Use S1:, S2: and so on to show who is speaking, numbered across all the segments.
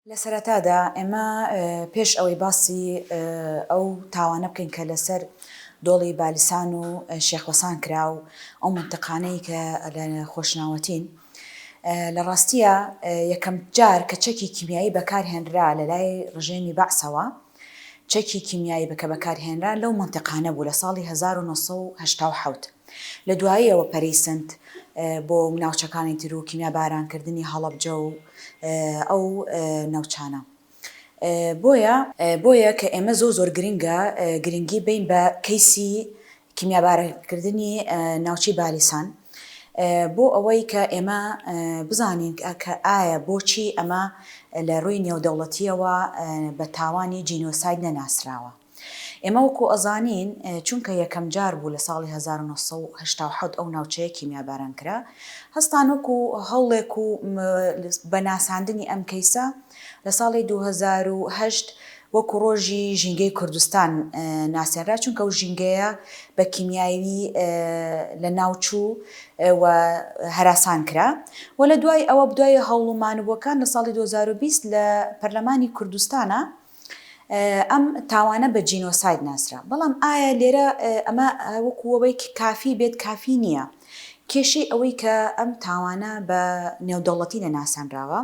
S1: لە سەرەتادا ئێمە پێش ئەوەی باسی ئەو تاوانە بکەین کە لەسەر دۆڵی بالیسان و شێخوەسان کرا و ئەو منتقانەی کە لە خۆشناوەتین لە ڕاستیە یەکەم جار کە چەکی کیمیایی بەکارهێنرا لە لای ڕژێمی بەعسەوە چەکی کیمیایی بکە بەکارهێنرا لەو منتقانە بوو لە ساڵی 1970 لە دواییەوە پەرەیسەند بۆ ناوچەکانی تر و کیمیا بارانکردنی هەڵەبجە و ئەو ناوچانە بۆیە کە ئێمە زۆر گرنگی بین بە کەیسی کیمیا بارانکردنی ناوچی بالیسان بۆ ئەوەی کە ئێمە بزانین کە ئایا بۆچی ئەمە لە ڕووی نێودەوڵەتیەوە بە تاوانی جینۆساید نەناسراوە. ئێمە وەکو ئەزانین چونکە یەکەم جار بوو لە ساڵی 1970 ئەو ناوچەیە کیمیا بارانکرا هەستان وەکو هەوڵێک و بەناساندنی ئەم کەیسە لە ساڵی 2008 وەکو ڕۆژی ژینگەی کوردستان ناسێنرا چونکە ئەو ژینگەیە بە کیمیایی لە ناوچوو و هەراسان کرا و لە دوای ئەوە بدوای هەوڵومانبووەکان لە ساڵی 2020 لە پەرلەمانی کوردستانە ئەم تاوانە بە جینۆساید ناسرا. بەڵام ئایا لێرە ئەمە وەکوەوەی کافی بێت کافی نییە. کێشەی ئەوەی کە ئەم تاوانە بە نێودەوڵەتی نەناسانراوە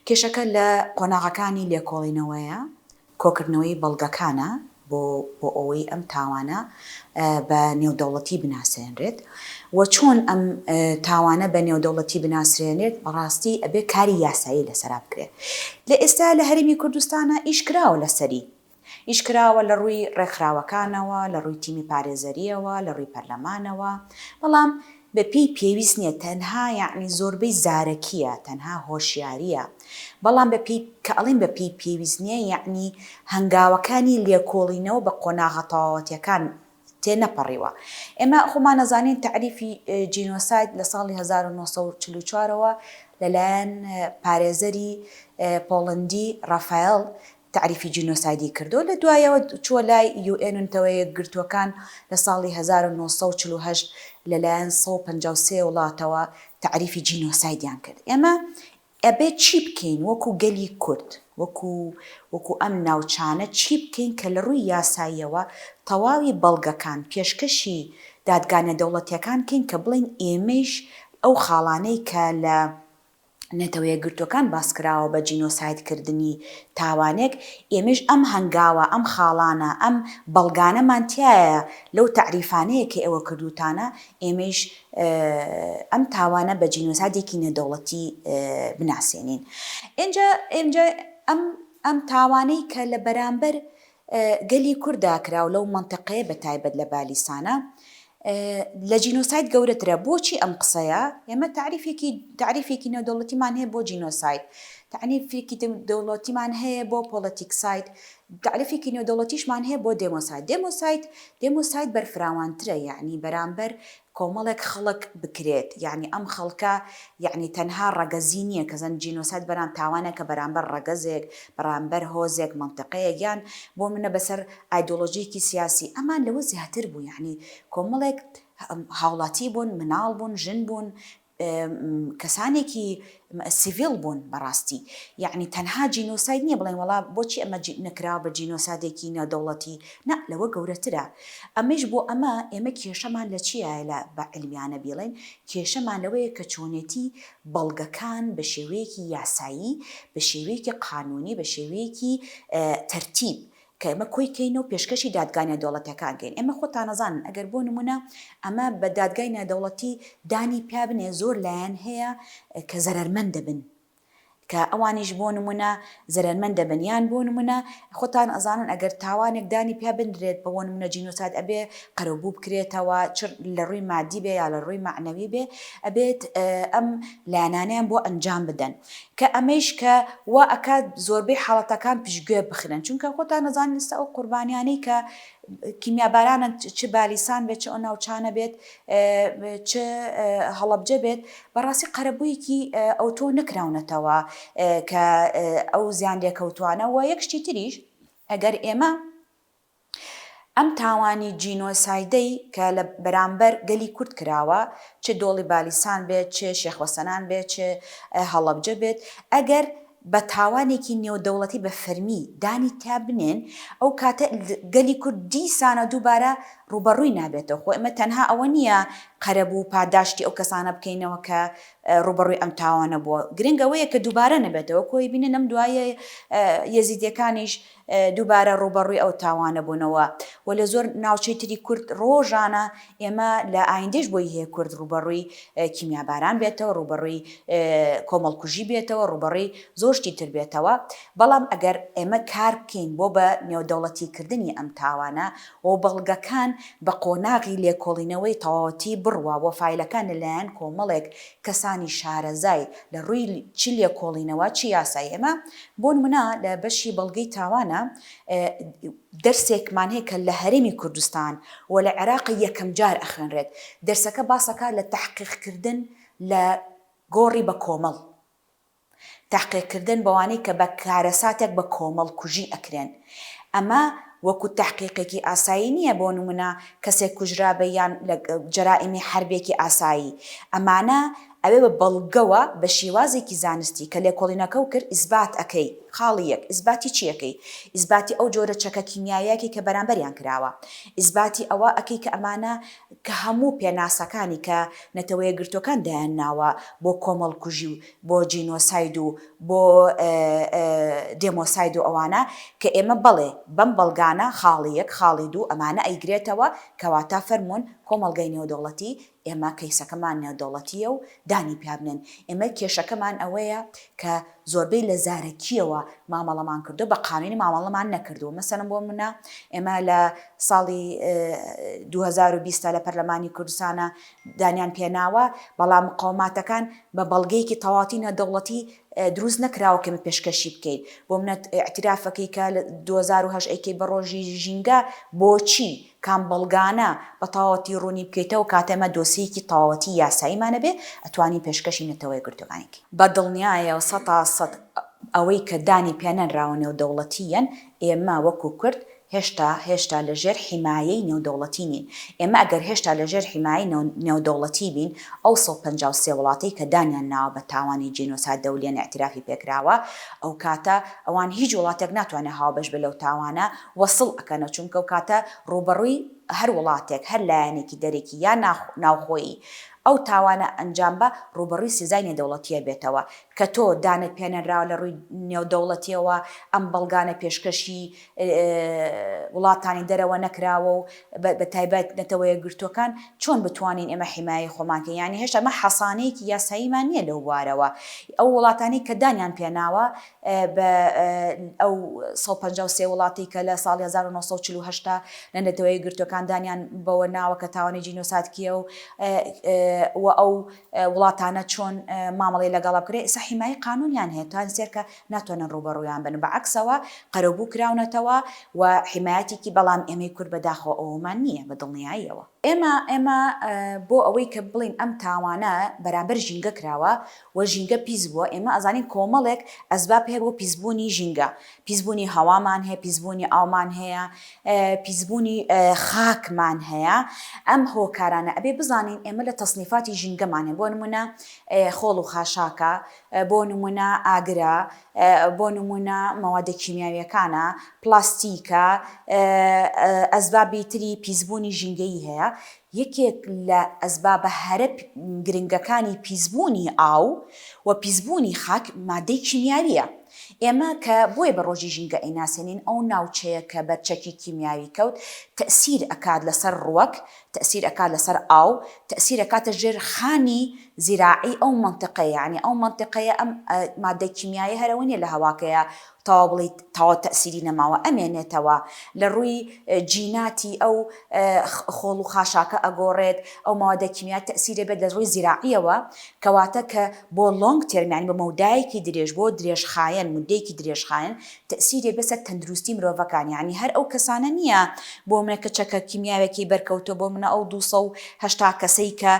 S1: کێشەکە لە قۆناغەکانی لێکۆڵینەوەیە کۆکردنەوەی بەڵگەکانە بۆ ئەوەی ئەم تاوانە بە نێودەوڵەتی بناسێنرێت و چۆن ئەم تاوانە بە نێودەوڵەتی بناسرێنێت بەڕاستی ئەبێ کاری یاسایی لەسەرا بکرێت. لە ئێستا لە هەرێمی کوردستانە ئیشکراوە لەسەری ئیشکراوە لە ڕووی ڕێکخراوەکانەوە لە ڕووی تیمی پارێزەریەوە لە ڕووی پەرلەمانەوە بەڵام بەپی پێویست نییە تەنها یعنی زۆربەی زارەکیە تەنها هۆشیاریە بەڵام کە ئەڵین بەپی پێویست نییە یعنی هەنگاوەکانی لێکۆڵینەوە بە قۆناغە تەواوەتیەکان تێنەپەڕیوە. ئێمە خۆمان نەزانین تعریفی جینۆساید لە ساڵی 1944ەوە لەلایەن پارێزەری پۆڵەندی ڕافایل تعریفی جینۆسایدی کردو لە دوایەوە چووە لای UN گرتوەکان لە ساڵی 1948 لەلایەن 153 وڵاتەوە تعریفی جینۆسایدیان کرد. ئێمە ئەبێ چی بکەین وەکو گەلی کورد وەکو ئەم ناوچانە چی بکەین کە لە ڕووی یاساییەوە تەواوی بەڵگەکان پێشکەشی دادگانە دەوڵەتیەکان کەین کە بڵین ئێمەش ئەو خاڵانەی کە لە نەتەوەیە گرتوەکان باسکراوە بە جینۆسایدکردنی تاوانێک ئێمەش ئەم هەنگاوە ئەم خاڵانە ئەم بەڵگانەمانتیایە لەو تعریفانەیە کە ئێوە کردوتانە ئێمەش ئەم تاوانە بە جینۆسایدێکی نێودەوڵەتی بناسێنین. ئینجا ئەم تاوانەی کە لە بەرامبەر گەلی کووردا کرا و لەو منتقەیە بە تایبەت لە بالیسانە لە جینۆساید گەورەترە. بۆچی ئەم قسەیە؟ ئێمە تعریفێکی نێودەوڵەتیمان هەیە بۆ جینۆساید، تعریفێکی دەوڵەتیمان هەیە بۆ پۆلەتیکساید، تعریفێکی نێودەوڵەتیشمان هەیە بۆ دێمۆساید. دێمۆساید بەرفراوانترە یعنی بەرامبەر کۆمەڵێک خەڵک بکرێت یعنی ئەم خەڵکە یعنی تەنها ڕەگەزی نییە کە زەن جینۆساید بەرام تاوانێکە بەرامبەر ڕەگەزێک بەرامبەر هۆزێک منتقەیەک یان بۆ منە بەسەر ئایدۆلۆژیکی سیاسی ئەمان لەوە زیاتر بوو یعنی کۆمەڵێک هاوڵاتی بوون مناڵ بوون ژن بوون کەسانێکی سیڤیل بوون بەڕاستی یعنی تەنها جینۆساید نییە بڵێن وەڵا بۆچی ئەمە نەکراوە بە جینۆسایدێکی نێودەوڵەتی نا لەوە گەورەترە. ئەمەش بۆ ئێمە کێشەمان لە چیە لە بە علمیانە بڵێن کێشەمان لەوەیە کە چۆنێتی بەڵگەکان بە شێوەیەکی یاسایی بە شێوەیەکی قانونی بە شێوەیەکی تەرتیب کە ئەمە کۆیکەین و پێشکەشی دادگای نێودەوڵەتیەکان کەین. ئێمە خۆتان نەزانن ئەگەر بۆ نمونە ئەمە بە دادگای نێودەوڵەتی دانی پیا بنێ زۆر لایەن هەیە کە زەرەرمەند دەبن کە ئەوانیش بۆ نمونە زەرەرمەند دەبن یان بۆ نمونە خۆتان ئەزانن ئەگەر تاوانێک دانی پیا بنرێت بە بۆ نمونە جینۆساید ئەبێ قەرەبوو بکرێتەوە لە ڕووی مادی بێ یا لە ڕووی معنەوی بێ ئەبێت ئەم لایەنانیان بۆ ئەنجام بدەن کە ئەمەش کە وا ئەکات زۆربەی حاڵەتەکان پشتگوێ بخرن چونکە خۆتان نەزانن ئێستا ئەو قوربانیانەی کە کیمیابارانە چ بالیسان بێت چ ئەو ناوچانە بێت چ هەڵەبجە بێت بەڕاستی قەرەبوویەکی ئەوتۆ نەکراونەتەوە کە ئەو زیان لێکەوتوانە و یەک شتی تریش ئەگەر ئێمە ئەم تاوانی جینۆسایدەی کە لە بەرامبەر گەلی کورد کراوە چ دۆڵی بالیسان بێت چ شێخوەسەنان بێت چ هەڵەبجە بێت ئەگەر بە تاوانێکی نێودەوڵەتی بە فەرمی دانی تا بنێن ئەو کاتە گەلی کورد دیسانە دووبارە ڕوبەڕووی نابێتەوە. خۆ ئێمە تەنها ئەوە نییە قەرەبوو پاداشتی ئەو کەسانە بکەینەوە کە ڕوبەڕووی ئەم تاوانە بووە، گرنگەوەیە کە دووبارە نەبێتەوە. کۆی بینن ئەم دوایە یەزیدیەکانیش دووبارە ڕوبەڕووی ئەو تاوانە بوونەوە. و لە زۆر ناوچەی تری کورد ڕۆژانە ئێمە لە ئایندەش بۆی هەیە کورد ڕوبەڕووی کیمیاباران بێتەوە، ڕوبەڕووی کۆمەڵکوژی بێتەوە، ڕوبەڕووی زۆر شتی تر بێتەوە. بەڵام ئەگەر ئێمە کار بکەین بۆ بە نێودەوڵەتیکردنی ئەم تاوانە و بەڵگەکان بە قۆناغی لێکۆڵینەوەی تەواوەتی بڕوا و فایلەکان لەلایەن کۆمەڵێک کەسانی شارەزای لە ڕووی چ لێکۆڵینەوە چی یاسایی. ئێمە بۆ نمونە لە بەشی بەڵگەی تاوانە دەرسێکمان هەیە کە لە هەرێمی کوردستان و لە عێراقی یەکەم جار ئەخوێنرێت. دەرسەکە باسەکە لە تەحقیقکردن لە گۆڕی بە کۆمەڵ، تحقیقکردن بەوانەی کە بە کارەساتێک بە کۆمەڵ کوژی ئەکرێن. ئەمە وەکو تحقیقێکی ئاسایی نییە، بۆ نمونە کەسێک کوژرا بە یان لە جەرائیمی حربێکی ئاسایی. ئەمانە ئەوێ بە بەڵگەوە بە شێوازێکی زانستی کە لێکۆڵینەکە و کرد ئیسبات ئەەکەی. خاڵی یەک ئیسباتی چیەکەی؟ ئیسباتی ئەو جۆرە چەکە کیمیاییەکی کە بەرامبەریان کراوە، ئیسباتی ئەوە ئەەکەی کە ئەمانە کە هەموو پێناسەکانی کە نەتەوەیە گرتوەکان دایانناوە بۆ کۆمەڵکوژی و بۆ جینۆساید و بۆ دێمۆساید و ئەوانە کە ئێمە بەڵێ بەم بەڵگانە خاڵی یەک خاڵی دوو ئەمانە ئەیگرێتەوە کەواتە فەرمونون کۆمەڵگەی نێودەوڵەتی ئێمە کەیسەکەمان نێودەوڵەتیە و دانی پیابنن. ئێمە کێشەکەمان ئەوەیە کە زۆربەی لە زارەکیەوە مامەڵەمان کردو بە قانونی مامەڵەمان نەکردو. مەسەڵەن بۆ منە ئێمە لە ساڵی 2020 لە پەرلەمانی کوردستانە دانیان پێناوە بەڵام مقاوماتەکان بە بەڵگەیەکی تەواوەتی نێودەوڵەتی دروست نەکراوە کە پێشکەشی بکەیت. بۆ منە ئاعترافەکەی کە لە 2008 ئەیکەی بە ڕۆژی ژینگە بۆچی کام بەڵگانە بە تەواوەتی ڕوونی بکەیتەوە کاتێمە دۆسیەکی تەواوەتی یاساییمانە بێ ئەتوانی پێشکەشی نەتەوەی گرتوەکانێکی. بە دڵنیایە 100% ئەوەی کە دانی پێنەنراوە نێودەوڵەتیەن ئێمە وەکو کورد هێشتا لەژێر حیمایەی نێودەوڵەتی نین. ئێمە ئەگەر هێشتا لەژێر حیمایی نێودەوڵەتی بین ئەو 153 وڵاتی کە دانیان ناوە بە تاوانی جینۆساید دەولیان ئاعترافی پێکراوە، ئەو کاتە ئەوان هیچ وڵاتێک ناتوانێت هاوبەش بێ لەو تاوانە وەسڵ ئەکەنە، چونکە ئەو کاتە ڕوبەڕووی هەر وڵاتێک هەر لایەنێکی دەرێکی یا ناوخۆیی ئەو تاوانە ئەنجام بە ڕوبەڕووی سزای نێودەوڵەتیە بێتەوە کە تۆ دانت پێنەراوە لە ڕووی نێودەوڵەتیەوە ئەم بەڵگانە پێشکەشی وڵاتانی دەرەوە نەکراوە و بە تایبەت نەتەوەیە گرتوەکان چۆن بتوانین ئێمە حیمایە خۆمانکە؟ یانی هێشتا ئەمە حەسانەیەکی یاساییمان نییە لەو بوارەوە. ئەو وڵاتانی کە دانیان پێناوە بە ئەو 153 وڵاتی کە لە ساڵی 1940 لە نەتەوەیە گرتوەکان دانیان بەوە ناوە کە تاوانی جینۆسایدکیە و ئەو وڵاتانە چۆن مامەڵی لەگەڵا بکرێت ئێستا حیمایی قانونیان هەیە توان سێرکە ناتوانن ڕوبەڕوویان بن. بەعەکسەوە قەرەبوو کراونەتەوە و حیمایەتێکی بەڵام ئێمەی کورد بەداخەوە ئەومان نییە بە دڵنیاییەوە. ئێمە بۆ ئەوەی کە بڵین ئەم تاوانە بەرامبەر ژینگە کراوە و ژینگە پیس بووە، ئێمە ئەزانین کۆمەڵێک ئەسباب هەیە بۆ پیسبوونی ژینگە. پیسبوونی هەوامان هەیە، پیسبوونی ئاومان هەیە، پیسبوونی خاکمان هەیە. ئەم هۆکارانە ئەبێ بزانین ئێمە لە تەصنیفاتی ژینگەمان هەیە. بۆ نمونە خۆڵ و خاشاکە، بۆ نمونە ئاگرە، بۆ نمونە مەوادە کیمیاویەکانە، پلاستیکە، ئەسبابی تری پیسبوونی ژینگەیی هەیە. یەکێک لە ئەسبابە هەرە گرنگەکانی پیسبوونی ئاو و پیسبوونی خاک مادەی کیمیاویە. ئێمە کە بۆیە بە ڕۆژی ژینگە ئەیناسێنین ئەو ناوچەیە کە بەرچەکی کیمیاوی کەوت تەئسیر ئەکات لەسەر ڕووەک، تەئسیر ئەکات لەسەر ئاو، تەئسیر ئەکاتە ژێر خانی زیراعی ئەو مەنتیقەیە. یعنی ئەو مەنتیقەیە ئەم مادەی کیمیایی هەرەوەنیە لە هەواکەیە تەوا بڵێیت تەوا تەئسیری نەماوە ئەمێنێتەوە لە ڕووی جیناتی ئەو خۆڵ و خاشاکە ئەگۆڕێت، ئەو مەوادە کیمیایی تەئسیرە بێت لە ڕووی زیراعیەوە کەواتە کە بۆ لۆنگ تێرم یعنی بە مەودایەکی درێژ بۆ درێژخایەن مدەیەکی درێژخایەن تەئسیرێ بەسەر تەندروستی مرۆڤەکان. یعنی هەر ئەو کەسانە نییە بۆ منە کە چەکە کیمیاوێکی بەرکەوتۆ بۆ منە ئەو 280 کەسەی کە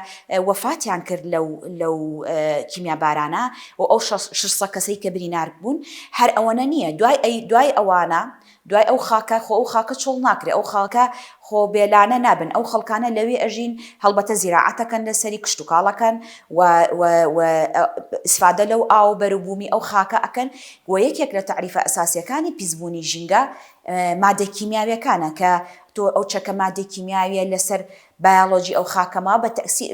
S1: وەفاتیان کرد لەو کیمیابارانە و ئەو 600 کەسەی کە بریندار بوون هەر ئەوەنە نییە. دوای ئەوانە دوای ئەو خاکە خۆ ئەو خاکە چۆڵ ناکرێت، ئەو خاکە خۆ بێلانە نابن ئەو خەڵکانە لەوێ ئەژین هەڵبەتە زیراعەتەکەن لەسەری کشت و کاڵەکەن و ئیسفادە لەو ئاو بەروبوومی ئەو خاکە ئەکەن و یەکێک لە تعریفە ئەساسیەکانی پیسبوونی ژینگە مادە کیمیاویەکانە کە تۆ ئەو چەکە مادە کیمیاویە لەسەر بایۆلۆژی ئەو خاکەما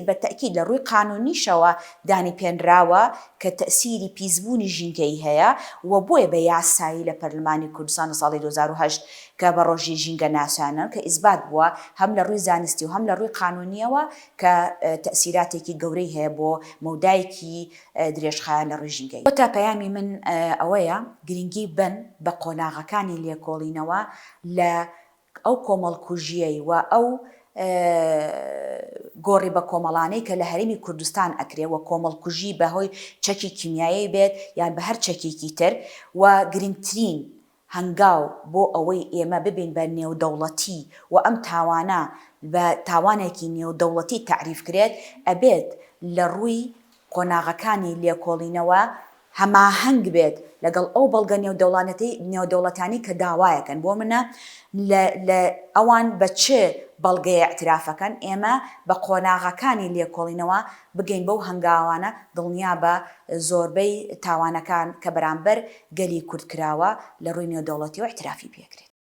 S1: بە تەئکید لە ڕووی قانونیشەوە دانی پێنراوە کە تەئسیری پیسبوونی ژینگەی هەیە و بۆیە بە یاسایی لە پەرلەمانی کوردستان لە ساڵی 2008 کە بە ڕۆژی ژینگە ناسانن کە ئیثبات بووە هەم لە ڕووی زانستی و هەم لە ڕووی قانونیەوە کە تەئسیراتێکی گەورەی هەیە بۆ مەودایەکی درێژخایەن لە ڕووی ژینگەی. بۆ تا پەیامی من ئەوەیە گرنگی بن بە قۆناغەکانی لێکۆڵینەوە لە ئەو کۆمەڵکوژیەی و ئەو گۆڕی بە کۆمەڵانەی کە لە هەرێمی کوردستان ئەکرێ و کۆمەڵکوژی بەهۆی چەکی کیمیایی بێت یان بە هەر چەکێکی تر و گرنگترین هەنگاو بۆ ئەوەی ئێمە ببین بە نێودەوڵەتی و ئەم تاوانە بە تاوانێکی نێودەوڵەتی تعریف کرێت ئەبێت لە ڕووی قۆناغەکانی لێکۆڵینەوە هەماهەنگ بێت لەگەڵ ئەو بەڵگە نێودەوڵەتانی کە داوایەکەن بۆ منە لە ئەوان بە چه بەڵگەیە اعترافەکەن ئێمە بە قۆناغەکانی لێکۆڵینەوە بگەین بەو هەنگاوانە دڵنیا بە زۆربەی تاوانەکان کە بەرامبەر گەلی کورد کراوە لە ڕووی نێودەوڵەتی و اعترافی پێکرێت.